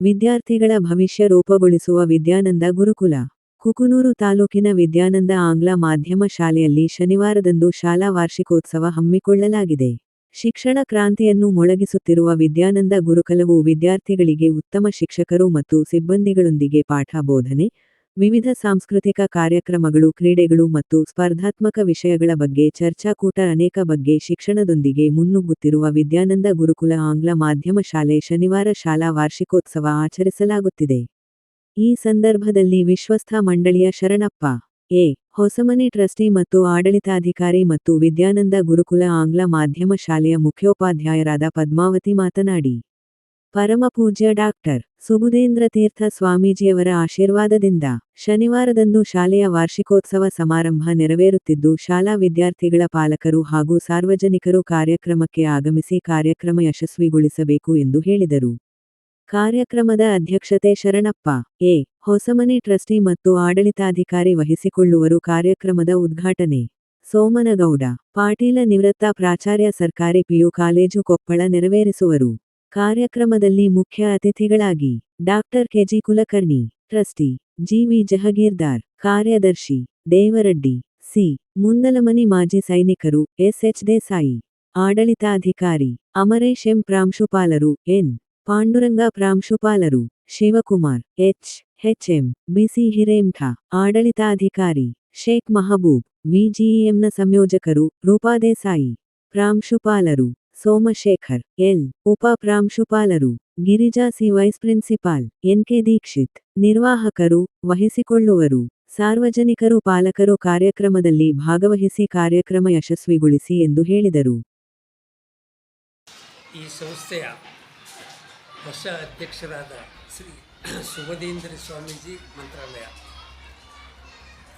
ವಿದ್ಯಾರ್ಥಿಗಳ ಭವಿಷ್ಯ ರೂಪುಗೊಳಿಸುವ ವಿದ್ಯಾನಂದ ಗುರುಕುಲ. ಕುಕನೂರು ತಾಲೂಕಿನ ವಿದ್ಯಾನಂದ ಆಂಗ್ಲ ಮಾಧ್ಯಮ ಶಾಲೆಯಲ್ಲಿ ಶನಿವಾರದಂದು ಶಾಲಾ ವಾರ್ಷಿಕೋತ್ಸವ ಹಮ್ಮಿಕೊಳ್ಳಲಾಗಿದೆ. ಶಿಕ್ಷಣ ಕ್ರಾಂತಿಯನ್ನು ಮೊಳಗಿಸುತ್ತಿರುವ ವಿದ್ಯಾನಂದ ಗುರುಕುಲವು ವಿದ್ಯಾರ್ಥಿಗಳಿಗೆ ಉತ್ತಮ ಶಿಕ್ಷಕರು ಮತ್ತು ಸಿಬ್ಬಂದಿಗಳೊಂದಿಗೆ ಪಾಠ ಬೋಧನೆ, ವಿವಿಧ ಸಾಂಸ್ಕೃತಿಕ ಕಾರ್ಯಕ್ರಮಗಳು, ಕ್ರೀಡೆಗಳು ಮತ್ತು ಸ್ಪರ್ಧಾತ್ಮಕ ವಿಷಯಗಳ ಬಗ್ಗೆ ಚರ್ಚಾಕೂಟ ಅನೇಕ ಬಗ್ಗೆ ಶಿಕ್ಷಣದೊಂದಿಗೆ ಮುನ್ನುಗ್ಗುತ್ತಿರುವ ವಿದ್ಯಾನಂದ ಗುರುಕುಲ ಆಂಗ್ಲ ಮಾಧ್ಯಮ ಶಾಲೆ ಶನಿವಾರ ಶಾಲಾ ವಾರ್ಷಿಕೋತ್ಸವ ಆಚರಿಸಲಾಗುತ್ತಿದೆ. ಈ ಸಂದರ್ಭದಲ್ಲಿ ವಿಶ್ವಸ್ಥ ಮಂಡಳಿಯ ಶರಣಪ್ಪ ಎ. ಹೊಸಮನಿ ಟ್ರಸ್ಟಿ ಮತ್ತು ಆಡಳಿತಾಧಿಕಾರಿ ಮತ್ತು ವಿದ್ಯಾನಂದ ಗುರುಕುಲ ಆಂಗ್ಲ ಮಾಧ್ಯಮ ಶಾಲೆಯ ಮುಖ್ಯೋಪಾಧ್ಯಾಯರಾದ ಪದ್ಮಾವತಿ ಮಾತನಾಡಿ, ಪರಮಪೂಜ್ಯ ಡಾಕ್ಟರ್ ಸುಬುಧೇಂದ್ರ ತೀರ್ಥ ಸ್ವಾಮೀಜಿಯವರ ಆಶೀರ್ವಾದದಿಂದ ಶನಿವಾರದಂದು ಶಾಲೆಯ ವಾರ್ಷಿಕೋತ್ಸವ ಸಮಾರಂಭ ನೆರವೇರುತ್ತಿದ್ದು, ಶಾಲಾ ವಿದ್ಯಾರ್ಥಿಗಳ ಪಾಲಕರು ಹಾಗೂ ಸಾರ್ವಜನಿಕರು ಕಾರ್ಯಕ್ರಮಕ್ಕೆ ಆಗಮಿಸಿ ಕಾರ್ಯಕ್ರಮ ಯಶಸ್ವಿಗೊಳಿಸಬೇಕು ಎಂದು ಹೇಳಿದರು. ಕಾರ್ಯಕ್ರಮದ ಅಧ್ಯಕ್ಷತೆ ಶರಣಪ್ಪ ಎ. ಹೊಸಮನಿ ಟ್ರಸ್ಟಿ ಮತ್ತು ಆಡಳಿತಾಧಿಕಾರಿ ವಹಿಸಿಕೊಳ್ಳುವರು. ಕಾರ್ಯಕ್ರಮದ ಉದ್ಘಾಟನೆ ಸೋಮನಗೌಡ ಪಾಟೀಲ ನಿವೃತ್ತ ಪ್ರಾಚಾರ್ಯ ಸರ್ಕಾರಿ ಪಿಯು ಕಾಲೇಜು ಕೊಪ್ಪಳ ನೆರವೇರಿಸುವರು. ಕಾರ್ಯಕ್ರಮದಲ್ಲಿ ಮುಖ್ಯ ಅತಿಥಿಗಳಾಗಿ doctor K G Kulkarni, trustee G. V. Jahagirdar, ಕಾರ್ಯದರ್ಶಿ ದೇವರಡ್ಡಿ ಸಿ. ಮುಂದಲಮನಿ, ಮಾಜಿ ಸೈನಿಕರು ಎಸ್. ಎಚ್. ದೇಸಾಯಿ, ಆಡಳಿತಾಧಿಕಾರಿ ಅಮರೇಶ್ ಎಂ, ಪ್ರಾಂಶುಪಾಲರು ಎನ್. ಪಾಂಡುರಂಗ, ಪ್ರಾಂಶುಪಾಲರು ಶಿವಕುಮಾರ್ ಎಚ್. ಎಚ್. ಎಂ. ಬಿಸಿ ಹಿರೇಮಠ, ಆಡಳಿತಾಧಿಕಾರಿ ಶೇಖ್ ಮಹಬೂಬ್, ವಿಜಿಇಎಂನ ಸಂಯೋಜಕರು ರೂಪಾದೇಸಾಯಿ, ಪ್ರಾಂಶುಪಾಲರು ಸೋಮಶೇಖರ್ ಎಲ್, ಉಪ ಪ್ರಾಂಶುಪಾಲರು Girija C, vice principal N. K. Dikshit, ನಿರ್ವಾಹಕರು ವಹಿಸಿಕೊಳ್ಳುವರು. ಸಾರ್ವಜನಿಕರು ಪಾಲಕರು ಕಾರ್ಯಕ್ರಮದಲ್ಲಿ ಭಾಗವಹಿಸಿ ಕಾರ್ಯಕ್ರಮ ಯಶಸ್ವಿಗೊಳಿಸಿ ಎಂದು ಹೇಳಿದರು. ಈ ಸಂಸ್ಥೆಯ ಹೊಸ ಅಧ್ಯಕ್ಷರಾದ ಶ್ರೀ ಸುಬುಧೇಂದ್ರ ಸ್ವಾಮೀಜಿ ಮಂತ್ರಾಲಯ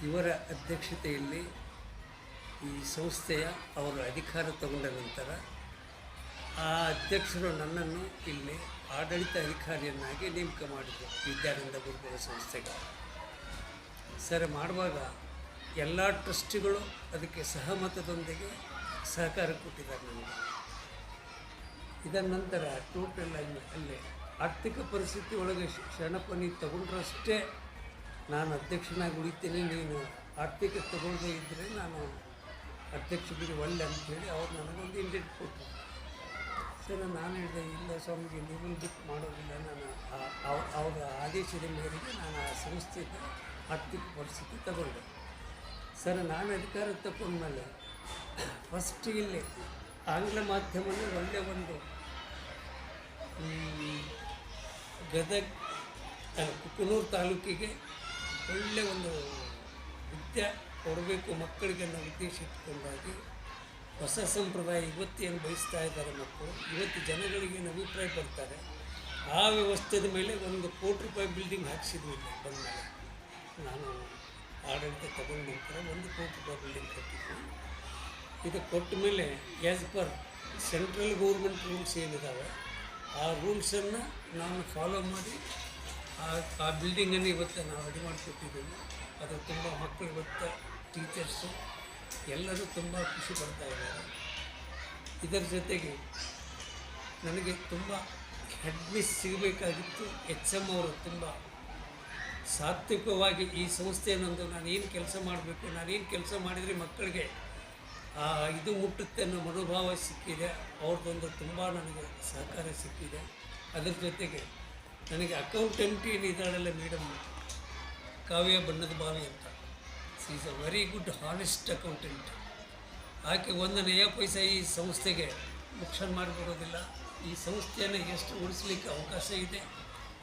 ಇವರ ಅಧ್ಯಕ್ಷತೆಯಲ್ಲಿ ಈ ಸಂಸ್ಥೆಯ ಅವರು ಅಧಿಕಾರ ತಗೊಂಡ ನಂತರ ಆ ಅಧ್ಯಕ್ಷರು ನನ್ನನ್ನು ಇಲ್ಲಿ ಆಡಳಿತ ಅಧಿಕಾರಿಯನ್ನಾಗಿ ನೇಮಕ ಮಾಡಿದರು ವಿದ್ಯಾನಂದ ಗುರುಕುಲ ಸಂಸ್ಥೆಗೆ. ಸರ್ ಮಾಡುವಾಗ ಎಲ್ಲ ಟ್ರಸ್ಟಿಗಳು ಅದಕ್ಕೆ ಸಹಮತದೊಂದಿಗೆ ಸಹಕಾರ ಕೊಟ್ಟಿದ್ದಾರೆ ನನಗೆ. ಇದರ ನಂತರ ಟೋಟಲ್ ಅಲ್ಲಿ ಆರ್ಥಿಕ ಪರಿಸ್ಥಿತಿ ಒಳಗೆ ಶರಣಪ್ಪ ನೀನು ತಗೊಂಡ್ರಷ್ಟೇ ನಾನು ಅಧ್ಯಕ್ಷನಾಗಿ ಉಳಿತೀನಿ, ನೀನು ಆರ್ಥಿಕ ತಗೊಳ್ಳದೇ ಇದ್ದರೆ ನಾನು ಅಧ್ಯಕ್ಷಗಿರಿ ಒಳ್ಳೆ ಅಂಥೇಳಿ ಅವ್ರು ನನಗೊಂದು ಇಂಡಿಟ್ ಕೊಟ್ಟರು. ಸರ್ ನಾನು ಹೇಳಿದೆ, ಇಲ್ಲ ಸ್ವಾಮೀಜಿ, ನೀವೊಂದು ಬಿಟ್ಟು ಮಾಡೋದಿಲ್ಲ, ನಾನು ಅವರ ಆದೇಶದ ಮೇರೆಗೆ ನಾನು ಆ ಸಂಸ್ಥೆಗೆ ಆರ್ಥಿಕ ಪರಿಸ್ಥಿತಿ ತಗೊಂಡೆ. ಸರ್ ನಾನು ಅಧಿಕಾರ ತಗೊಂಡ್ಮೇಲೆ ಫಸ್ಟ್ ಇಲ್ಲಿ ಆಂಗ್ಲ ಮಾಧ್ಯಮದಲ್ಲಿ ಒಳ್ಳೆಯ ಒಂದು ಗದಗ ಕುಕನೂರು ತಾಲೂಕಿಗೆ ಒಳ್ಳೆಯ ಒಂದು ವಿದ್ಯೆ ಕೊಡಬೇಕು ಮಕ್ಕಳಿಗೆ ಅನ್ನೋ ಉದ್ದೇಶ ಇಟ್ಕೊಂಡಾಗಿ ಹೊಸ ಸಂಪ್ರದಾಯ ಇವತ್ತೇನು ಬಯಸ್ತಾ ಇದ್ದಾರೆ ಮಕ್ಕಳು, ಇವತ್ತು ಜನಗಳಿಗೆ ಏನು ಅಭಿಪ್ರಾಯ ಪಡ್ತಾರೆ ಆ ವ್ಯವಸ್ಥೆದ ಮೇಲೆ ₹1 ಕೋಟಿ ಬಿಲ್ಡಿಂಗ್ ಹಾಕಿಸಿದ್ವಿ. ಬಂದಮೇಲೆ ನಾನು ಆಡಳಿತ ತಗೊಂಡ ನಂತರ ₹1 ಕೋಟಿ ಬಿಲ್ಡಿಂಗ್ ಕಟ್ಟಿದ್ವಿ. ಇದು ಕೊಟ್ಟ ಮೇಲೆ as per central government rules ಏನಿದ್ದಾವೆ ಆ ರೂಲ್ಸನ್ನು ನಾನು ಫಾಲೋ ಮಾಡಿ ಆ ಬಿಲ್ಡಿಂಗನ್ನು ಇವತ್ತು ನಾವು ರೆಡಿ ಮಾಡಿಕೊಟ್ಟಿದ್ದೀವಿ. ಅದು ತುಂಬ ಮಕ್ಕಳು ಇವತ್ತು ಟೀಚರ್ಸು ಎಲ್ಲರೂ ತುಂಬ ಖುಷಿ ಪಡ್ತಾ ಇದ್ದಾರೆ. ಇದರ ಜೊತೆಗೆ ನನಗೆ ತುಂಬ ಹೆಡ್ ಮಿಸ್ ಸಿಗಬೇಕಾಗಿತ್ತು. ಎಚ್.ಎಮ್ ಅವರು ತುಂಬ ಸಾತ್ವಿಕವಾಗಿ ಈ ಸಂಸ್ಥೆಯನ್ನೊಂದು ನಾನು ಏನು ಕೆಲಸ ಮಾಡಬೇಕು, ನಾನೇನು ಕೆಲಸ ಮಾಡಿದರೆ ಮಕ್ಕಳಿಗೆ ಇದು ಮುಟ್ಟುತ್ತೆ ಅನ್ನೋ ಮನೋಭಾವ ಸಿಕ್ಕಿದೆ. ಅವ್ರದ್ದೊಂದು ತುಂಬ ನನಗೆ ಸಹಕಾರ ಸಿಕ್ಕಿದೆ. ಅದರ ಜೊತೆಗೆ ನನಗೆ ಅಕೌಂಟೆಂಟ್ ಏನಿದ್ದಾಳಲ್ಲ ಮೇಡಮ್ ಕಾವ್ಯ ಬಣ್ಣದ ಬಾವಿ ಅಂತ, is a very good honest accountant. ಆಕೆ ಒಂದು ನಯ ಪೈಸೆ ಈ ಸಂಸ್ಥೆಗೆ ನುಕ್ಸಾನ್ ಮಾಡಿಕೊಡೋದಿಲ್ಲ. ಈ ಸಂಸ್ಥೆಯನ್ನು ಎಷ್ಟು ಉಳಿಸ್ಲಿಕ್ಕೆ ಅವಕಾಶ ಇದೆ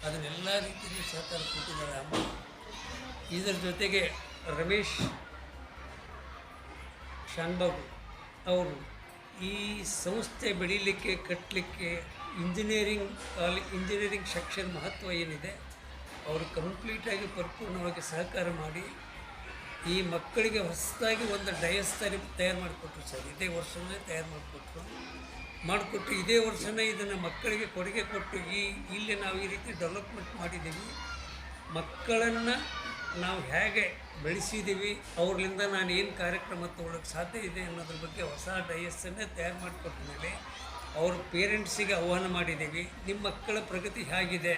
ಅದನ್ನೆಲ್ಲ ರೀತಿಯಲ್ಲಿ ಸಹಕಾರ ಕೊಟ್ಟಿದ್ದಾರೆ ಅಮ್ಮ. ಇದರ ಜೊತೆಗೆ ರಮೇಶ್ ಶಾನ್ಬಾಬು ಅವರು ಈ ಸಂಸ್ಥೆ ಬೆಳೀಲಿಕ್ಕೆ ಕಟ್ಟಲಿಕ್ಕೆ ಇಂಜಿನಿಯರಿಂಗ್ ಸೆಕ್ಷನ್ ಮಹತ್ವ ಏನಿದೆ ಅವರು ಕಂಪ್ಲೀಟಾಗಿ ಪರಿಪೂರ್ಣವಾಗಿ ಸಹಕಾರ ಮಾಡಿ ಈ ಮಕ್ಕಳಿಗೆ ಹೊಸದಾಗಿ ಒಂದು ಡಯಸ್ ತಯಾರು ಮಾಡಿಕೊಟ್ರು ಸರ್. ಇದೇ ವರ್ಷವೇ ತಯಾರು ಮಾಡಿಕೊಟ್ಟು ಇದೇ ವರ್ಷವೇ ಇದನ್ನು ಮಕ್ಕಳಿಗೆ ಕೊಡುಗೆ ಕೊಟ್ಟು ಇಲ್ಲಿ ನಾವು ಈ ರೀತಿ ಡೆವಲಪ್ಮೆಂಟ್ ಮಾಡಿದ್ದೀವಿ. ಮಕ್ಕಳನ್ನು ನಾವು ಹೇಗೆ ಬೆಳೆಸಿದ್ದೀವಿ, ಅವ್ರಿಂದ ನಾನು ಏನು ಕಾರ್ಯಕ್ರಮ ತೊಗೊಳಕ್ಕೆ ಸಾಧ್ಯ ಇದೆ ಅನ್ನೋದ್ರ ಬಗ್ಗೆ ಹೊಸ ಡಯಸ್ಸನ್ನೇ ತಯಾರು ಮಾಡಿಕೊಟ್ಟ ಮೇಲೆ ಅವ್ರ ಪೇರೆಂಟ್ಸಿಗೆ ಆಹ್ವಾನ ಮಾಡಿದ್ದೀವಿ. ನಿಮ್ಮ ಮಕ್ಕಳ ಪ್ರಗತಿ ಹೇಗಿದೆ,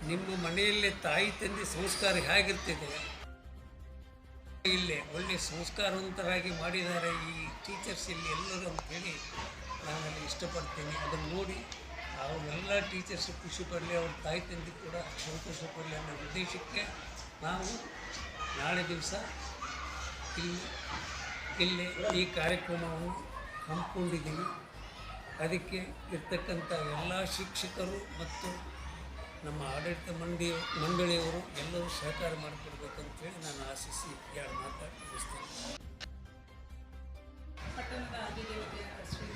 ನಿಮ್ಮ ಮನೆಯಲ್ಲೇ ತಾಯಿ ತಂದೆ ಸಂಸ್ಕಾರ ಹೇಗಿರ್ತಿದೆ, ಇಲ್ಲೇ ಒಳ್ಳೆಯ ಸಂಸ್ಕಾರವಂತರಾಗಿ ಮಾಡಿದ್ದಾರೆ ಈ ಟೀಚರ್ಸ್ ಇಲ್ಲಿ ಎಲ್ಲರೂ ಅಂಥೇಳಿ ನಾನಲ್ಲಿ ಇಷ್ಟಪಡ್ತೀನಿ. ಅದನ್ನು ನೋಡಿ ಅವರೆಲ್ಲ ಟೀಚರ್ಸ್ ಖುಷಿ ಪಡಲಿ, ಅವ್ರ ತಾಯಿ ತಂದೆ ಕೂಡ ಸಂತೋಷ ಪಡಲಿ ಅನ್ನೋ ಉದ್ದೇಶಕ್ಕೆ ನಾವು ನಾಳೆ ದಿವಸ ಇಲ್ಲೇ ಈ ಕಾರ್ಯಕ್ರಮವನ್ನು ಹಮ್ಮಿಕೊಂಡಿದ್ದೀವಿ. ಅದಕ್ಕೆ ಇರ್ತಕ್ಕಂಥ ಎಲ್ಲ ಶಿಕ್ಷಕರು ಮತ್ತು ನಮ್ಮ ಆಡಳಿತ ಮಂಡಳಿಯವರು ಎಲ್ಲರೂ ಸಹಕಾರ ಮಾಡಿಕೊಡ್ಬೇಕಂತೇಳಿ ನಾನು ಆಶಿಸಿ ಎರಡು ಮಾತಾಡ್ತೀನಿ. ಪಟ್ಟಣದ ಅಧಿದೇವತೆಯ ಶ್ರೀ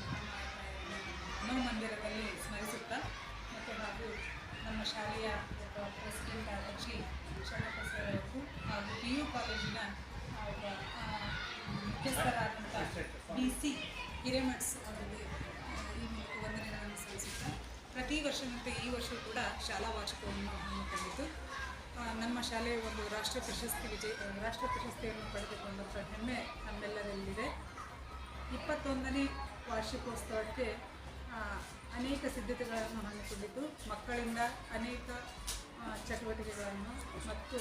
ಮನೋಮಂದಿರದಲ್ಲಿ ಸ್ಮರಿಸುತ್ತಾ ಮತ್ತು ಹಾಗೂ ನಮ್ಮ ಶಾಲೆಯ ಒಬ್ಬ ಪ್ರೆಸಿಡೆಂಟ್ ಆದ ಶ್ರೀ ಶರಣಪ್ಪ ಸರ್ ಅವರು ಹಾಗೂ PU ಕಾಲೇಜಿನ ಒಬ್ಬ ಮುಖ್ಯಸ್ಥರಾದಂಥ DC ಹಿರೇಮಠ್ಸ್ ಅವರಿಗೆ ಈ ಮೂಲಕ ವಂದನೆಗಳನ್ನು ಸಲ್ಲಿಸುತ್ತಾ ಪ್ರತಿ ವರ್ಷದಂತೆ ಈ ವರ್ಷ ಕೂಡ ಶಾಲಾ ವಾರ್ಷಿಕವನ್ನು ಹಮ್ಮಿಕೊಂಡಿದ್ದು ನಮ್ಮ ಶಾಲೆಯ ಒಂದು ರಾಷ್ಟ್ರ ಪ್ರಶಸ್ತಿಯನ್ನು ಪಡೆದುಕೊಂಡಂಥ ಹೆಮ್ಮೆ ನಮ್ಮೆಲ್ಲರಲ್ಲಿದೆ. 21ನೇ ವಾರ್ಷಿಕೋತ್ಸವಕ್ಕೆ ಅನೇಕ ಸಿದ್ಧತೆಗಳನ್ನು ಹಮ್ಮಿಕೊಂಡಿದ್ದು ಮಕ್ಕಳಿಂದ ಅನೇಕ ಚಟುವಟಿಕೆಗಳನ್ನು ಮತ್ತು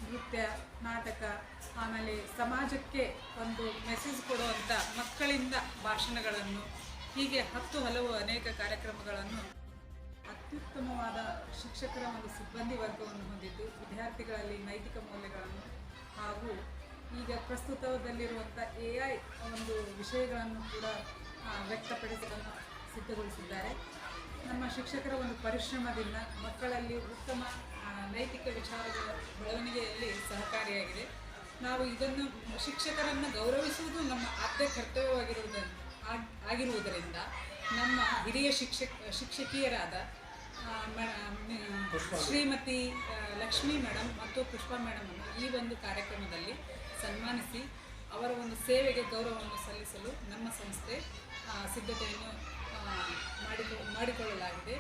ನೃತ್ಯ, ನಾಟಕ, ಆಮೇಲೆ ಸಮಾಜಕ್ಕೆ ಒಂದು ಮೆಸೇಜ್ ಕೊಡುವಂಥ ಮಕ್ಕಳಿಂದ ಭಾಷಣಗಳನ್ನು, ಹೀಗೆ ಹಲವು ಅನೇಕ ಕಾರ್ಯಕ್ರಮಗಳನ್ನು ಅತ್ಯುತ್ತಮವಾದ ಶಿಕ್ಷಕರ ಒಂದು ಸಿಬ್ಬಂದಿ ವರ್ಗವನ್ನು ಹೊಂದಿದ್ದು ವಿದ್ಯಾರ್ಥಿಗಳಲ್ಲಿ ನೈತಿಕ ಮೌಲ್ಯಗಳನ್ನು ಹಾಗೂ ಈಗ ಪ್ರಸ್ತುತದಲ್ಲಿರುವಂಥ AI ಒಂದು ವಿಷಯಗಳನ್ನು ಕೂಡ ವ್ಯಕ್ತಪಡಿಸಲು ಸಿದ್ಧಗೊಳಿಸಿದ್ದಾರೆ. ನಮ್ಮ ಶಿಕ್ಷಕರ ಒಂದು ಪರಿಶ್ರಮದಿಂದ ಮಕ್ಕಳಲ್ಲಿ ಉತ್ತಮ ನೈತಿಕ ವಿಚಾರಗಳ ಬೆಳವಣಿಗೆಯಲ್ಲಿ ಸಹಕಾರಿಯಾಗಿದೆ. ನಾವು ಇದನ್ನು ಶಿಕ್ಷಕರನ್ನು ಗೌರವಿಸುವುದು ನಮ್ಮ ಆದ್ಯ ಕರ್ತವ್ಯವಾಗಿರುವುದರಿಂದ ನಮ್ಮ ಹಿರಿಯ ಶಿಕ್ಷಕಿಯರಾದ ಶ್ರೀಮತಿ ಲಕ್ಷ್ಮೀ ಮೇಡಮ್ ಮತ್ತು ಪುಷ್ಪಾ ಮೇಡಮನ್ನು ಈ ಒಂದು ಕಾರ್ಯಕ್ರಮದಲ್ಲಿ ಸನ್ಮಾನಿಸಿ ಅವರ ಒಂದು ಸೇವೆಗೆ ಗೌರವವನ್ನು ಸಲ್ಲಿಸಲು ನಮ್ಮ ಸಂಸ್ಥೆ ಸಿದ್ಧತೆಯನ್ನು ಮಾಡಿಕೊಳ್ಳಲಾಗಿದೆ.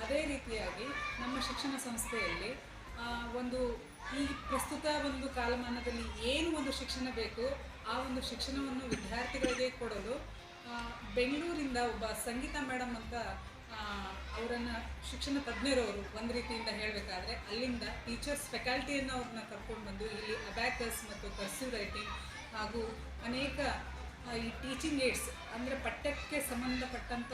ಅದೇ ರೀತಿಯಾಗಿ ನಮ್ಮ ಶಿಕ್ಷಣ ಸಂಸ್ಥೆಯಲ್ಲಿ ಒಂದು ಈ ಪ್ರಸ್ತುತ ಒಂದು ಕಾಲಮಾನದಲ್ಲಿ ಏನು ಒಂದು ಶಿಕ್ಷಣ ಬೇಕು ಆ ಒಂದು ಶಿಕ್ಷಣವನ್ನು ವಿದ್ಯಾರ್ಥಿಗಳಿಗೆ ಕೊಡಲು ಬೆಂಗಳೂರಿಂದ ಒಬ್ಬ ಸಂಗೀತ ಮೇಡಮ್ ಅಂತ ಅವರನ್ನು ಶಿಕ್ಷಣ ತಜ್ಞರವರು ಒಂದು ರೀತಿಯಿಂದ ಹೇಳಬೇಕಾದ್ರೆ ಅಲ್ಲಿಂದ ಟೀಚರ್ಸ್ ಫ್ಯಾಕಲ್ಟಿಯನ್ನು ಅವ್ರನ್ನ ಕರ್ಕೊಂಡು ಬಂದು ಇಲ್ಲಿ ಅಬ್ಯಾಕಸ್ ಮತ್ತು ಕರ್ಸಿವ್ ರೈಟಿಂಗ್ ಹಾಗೂ ಅನೇಕ ಈ ಟೀಚಿಂಗ್ ಏಡ್ಸ್ ಅಂದರೆ ಪಠ್ಯಕ್ಕೆ ಸಂಬಂಧಪಟ್ಟಂಥ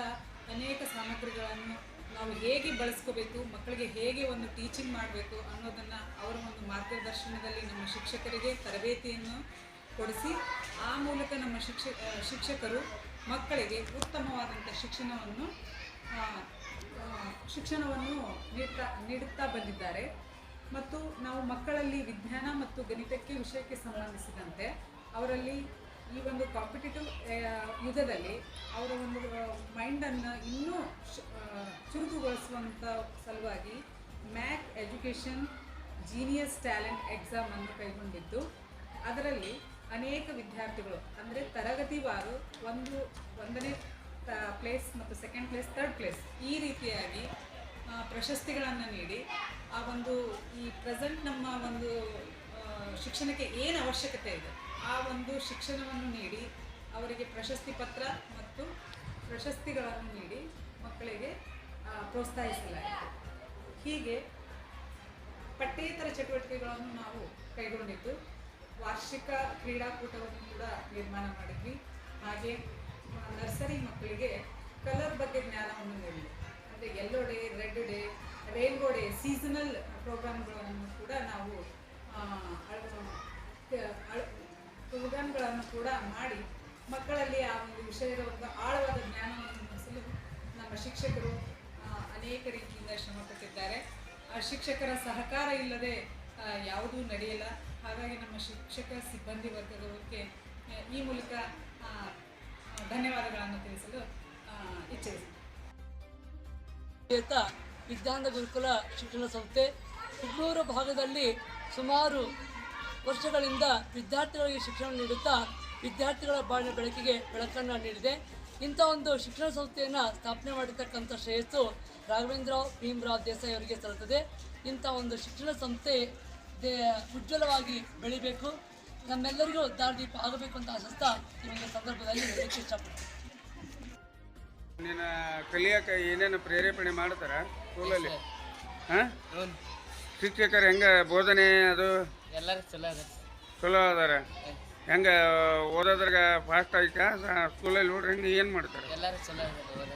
ಅನೇಕ ಸಾಮಗ್ರಿಗಳನ್ನು ನಾವು ಹೇಗೆ ಬಳಸ್ಕೋಬೇಕು, ಮಕ್ಕಳಿಗೆ ಹೇಗೆ ಒಂದು ಟೀಚಿಂಗ್ ಮಾಡಬೇಕು ಅನ್ನೋದನ್ನು ಅವರ ಒಂದು ಮಾರ್ಗದರ್ಶನದಲ್ಲಿ ನಮ್ಮ ಶಿಕ್ಷಕರಿಗೆ ತರಬೇತಿಯನ್ನು ಕೊಡಿಸಿ ಆ ಮೂಲಕ ನಮ್ಮ ಶಿಕ್ಷಕರು ಮಕ್ಕಳಿಗೆ ಉತ್ತಮವಾದಂಥ ಶಿಕ್ಷಣವನ್ನು ನೀಡುತ್ತಾ ಬಂದಿದ್ದಾರೆ. ಮತ್ತು ನಾವು ಮಕ್ಕಳಲ್ಲಿ ವಿಜ್ಞಾನ ಮತ್ತು ಗಣಿತಕ್ಕೆ ವಿಷಯಕ್ಕೆ ಸಂಬಂಧಿಸಿದಂತೆ ಅವರಲ್ಲಿ ಈ ಒಂದು ಕಾಂಪಿಟೇಟಿವ್ ಯುಗದಲ್ಲಿ ಅವರ ಒಂದು ಮೈಂಡನ್ನು ಇನ್ನೂ ಚುರುಕುಗೊಳಿಸುವಂಥ ಸಲುವಾಗಿ ಮ್ಯಾಕ್ ಎಜುಕೇಷನ್ ಜೀನಿಯಸ್ ಟ್ಯಾಲೆಂಟ್ ಎಕ್ಸಾಮನ್ನು ಕೈಗೊಂಡಿದ್ದು ಅದರಲ್ಲಿ ಅನೇಕ ವಿದ್ಯಾರ್ಥಿಗಳು ಅಂದರೆ ತರಗತಿವಾರು 1ನೇ ಪ್ಲೇಸ್ ಮತ್ತು 2nd ಪ್ಲೇಸ್ 3rd ಪ್ಲೇಸ್ ಈ ರೀತಿಯಾಗಿ ಪ್ರಶಸ್ತಿಗಳನ್ನು ನೀಡಿ ಆ ಒಂದು ಈ ಪ್ರೆಸೆಂಟ್ ನಮ್ಮ ಒಂದು ಶಿಕ್ಷಣಕ್ಕೆ ಏನು ಅವಶ್ಯಕತೆ ಇದೆ ಆ ಒಂದು ಶಿಕ್ಷಣವನ್ನು ನೀಡಿ ಅವರಿಗೆ ಪ್ರಶಸ್ತಿ ಪತ್ರ ಮತ್ತು ಪ್ರಶಸ್ತಿಗಳನ್ನು ನೀಡಿ ಮಕ್ಕಳಿಗೆ ಪ್ರೋತ್ಸಾಹಿಸಲಾಯಿತು. ಹೀಗೆ ಪಠ್ಯೇತರ ಚಟುವಟಿಕೆಗಳನ್ನು ನಾವು ಕೈಗೊಂಡಿದ್ದು ವಾರ್ಷಿಕ ಕ್ರೀಡಾಕೂಟವನ್ನು ಕೂಡ ನಿರ್ಮಾಣ ಮಾಡಿದ್ವಿ. ಹಾಗೆ ನರ್ಸರಿ ಮಕ್ಕಳಿಗೆ ಕಲರ್ ಬಗ್ಗೆ ಜ್ಞಾನವನ್ನು ನೀಡಿದ್ವಿ. ಅಂದರೆ yellow day, red day, rainbow day, seasonal ಪ್ರೋಗ್ರಾಮ್ಗಳನ್ನು ಕೂಡ ನಾವು ಪ್ರೋಗ್ರಾಮ್ಗಳನ್ನು ಕೂಡ ಮಾಡಿ ಮಕ್ಕಳಲ್ಲಿ ಆ ಒಂದು ವಿಷಯದ ಒಂದು ಆಳವಾದ ಜ್ಞಾನವನ್ನು ಮೂಡಿಸಲು ನಮ್ಮ ಶಿಕ್ಷಕರು ಅನೇಕ ರೀತಿಯಿಂದ ಶ್ರಮಪಟ್ಟಿದ್ದಾರೆ. ಆ ಶಿಕ್ಷಕರ ಸಹಕಾರ ಇಲ್ಲದೆ ಯಾವುದೂ ನಡೆಯಲ್ಲ. ಹಾಗಾಗಿ ನಮ್ಮ ಶಿಕ್ಷಕ ಸಿಬ್ಬಂದಿ ವರ್ಗದವರಿಗೆ ಈ ಮೂಲಕ ಧನ್ಯವಾದಗಳನ್ನು ತಿಳಿಸಲು ಇಚ್ಛಿಸುತ್ತೇನೆ. ವಿಜ್ಞಾನ ಗುರುಕುಲ ಶಿಕ್ಷಣ ಸಂಸ್ಥೆ ಕುಗ್ನೂರು ಭಾಗದಲ್ಲಿ ಸುಮಾರು ವರ್ಷಗಳಿಂದ ವಿದ್ಯಾರ್ಥಿಗಳಿಗೆ ಶಿಕ್ಷಣ ನೀಡುತ್ತಾ ವಿದ್ಯಾರ್ಥಿಗಳ ಬಾಳಿನ ಬೆಳಕನ್ನು ನೀಡಿದೆ. ಇಂಥ ಒಂದು ಶಿಕ್ಷಣ ಸಂಸ್ಥೆಯನ್ನು ಸ್ಥಾಪನೆ ಮಾಡಿರ್ತಕ್ಕಂಥ ಶ್ರೇಯಸ್ಸು ರಾಘವೇಂದ್ರ ಭೀಮರಾವ್ ದೇಸಾಯಿ ಅವರಿಗೆ ಸಲ್ಲುತ್ತದೆ. ಇಂಥ ಒಂದು ಶಿಕ್ಷಣ ಸಂಸ್ಥೆ ಉಜ್ವಲವಾಗಿ ಬೆಳಿಬೇಕು, ನಮ್ಮೆಲ್ಲರಿಗೂ ದಾರಿದೀಪ ಆಗಬೇಕು ಅಂತ ಆಶಿಸ್ತಾ ಈ ಒಂದು ಸಂದರ್ಭದಲ್ಲಿ ಹೇಳಕ್ಕೆ ಇಷ್ಟಪಡ್ತೀನಿ. ನೀನು ಕಲಿಯೋಕೆ ಏನೇನು ಪ್ರೇರೇಪಣೆ ಮಾಡ್ತಾರೆ ಸ್ಕೂಲಲ್ಲಿ? ಹಾಂ ಶಿಕ್ಷಕರು ಹೆಂಗೆ ಬೋಧನೆ ಅದು ಎಲ್ಲರೂ ಚಲೋ ಅದ ಚಲೋ ಅದಾರ ಹೆಂಗೆ ಓದೋದ್ರಾಗ ಫಾಸ್ಟ್ ಆಯ್ತಾ ಸ್ಕೂಲಲ್ಲಿ ನೋಡ್ರಿ ಹೆಂಗೆ ಏನು ಮಾಡ್ತಾರೆ ಎಲ್ಲರೂ ಚಲೋ ಅದ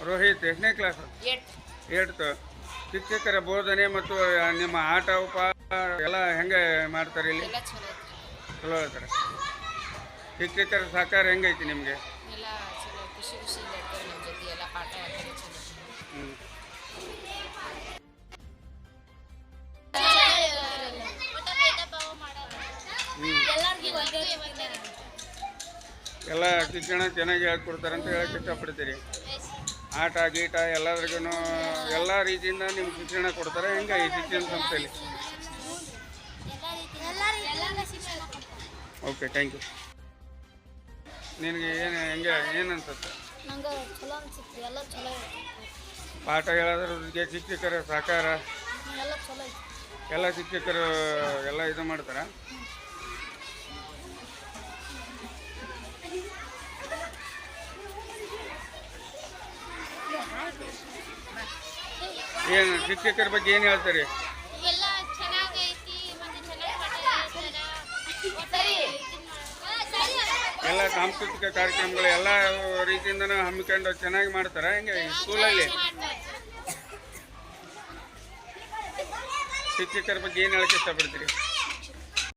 ರೋಹಿತ್ ಎಷ್ಟನೇ ಕ್ಲಾಸ್ ಏಟ್ತು ಶಿಕ್ಷಕರ ಬೋಧನೆ ಮತ್ತು ನಿಮ್ಮ ಆಟ ಎಲ್ಲ ಹೆಂಗೆ ಮಾಡ್ತಾರೆ ಇಲ್ಲಿ ಎಲ್ಲ ಚಲೋ ಚಲೋ ಹೇಳ್ತಾರೆ ಶಿಕ್ಷಕರ ಸಹಕಾರ ಹೆಂಗೈತಿ ನಿಮಗೆ ಎಲ್ಲ ಚಲೋ ಖುಷಿಯಿಂದ ಇರ್ತಾರೆ ನಮ್ಮ ಜೊತೆ ಎಲ್ಲ ಪಾಠ ಹೇಳ್ತಾರೆ ಚಲೋ ಹ್ಞೂ ಎಲ್ಲ ಶಿಕ್ಷಣ ಚೆನ್ನಾಗಿ ಹೇಳ್ಕೊಡ್ತಾರೆ ಅಂತ ಹೇಳಕ್ಕೆ ಇಷ್ಟಪಡ್ತೀರಿ ಆಟ ಗೀಟ ಎಲ್ಲದ್ರಿಗೂ ಎಲ್ಲ ರೀತಿಯಿಂದ ನಿಮ್ಗೆ ಶಿಕ್ಷಣ ಕೊಡ್ತಾರೆ ಹೆಂಗೆ ಈ ಶಿಕ್ಷಣ ಸಂಸ್ಥೆಯಲ್ಲಿ ಓಕೆ ಥ್ಯಾಂಕ್ ಯು ನಿನಗೆ ಏನು ಹೆಂಗೆ ಏನು ಅನ್ಸುತ್ತೆ ನಂಗೆ ಚಲೋ ಅನ್ಸುತ್ತೆ ಎಲ್ಲ ಚಲೋ ಐತಿ ಪಾಠ ಹೇಳೋದ್ರಿಗೆ ಶಿಕ್ಷಕರ ಸಹಕಾರ ಎಲ್ಲ ಚಲೋ ಐತಿ ಎಲ್ಲ ಶಿಕ್ಷಕರು ಎಲ್ಲ ಇದು ಮಾಡ್ತಾರೆ ಏನು ಶಿಕ್ಷಕರ ಬಗ್ಗೆ ಏನು ಹೇಳ್ತಾರೆ ಎಲ್ಲ ಚೆನ್ನಾಗೈತಿ ಮತ್ತೆ ಚೆನ್ನಾಗಿ ಎಲ್ಲ ಸಾಂಸ್ಕೃತಿಕ ಕಾರ್ಯಕ್ರಮಗಳು ಎಲ್ಲ ರೀತಿಯಿಂದನೂ ಹಮ್ಮಿಕೊಂಡು ಚೆನ್ನಾಗಿ ಮಾಡ್ತಾರೆ ಹೆಂಗೆ ಈ ಸ್ಕೂಲಲ್ಲಿ ಶಿಕ್ಷಕರ ಬಗ್ಗೆ ಏನು ಹೇಳಕ್ಕೆ ಇಷ್ಟಪಡ್ತೀರಿ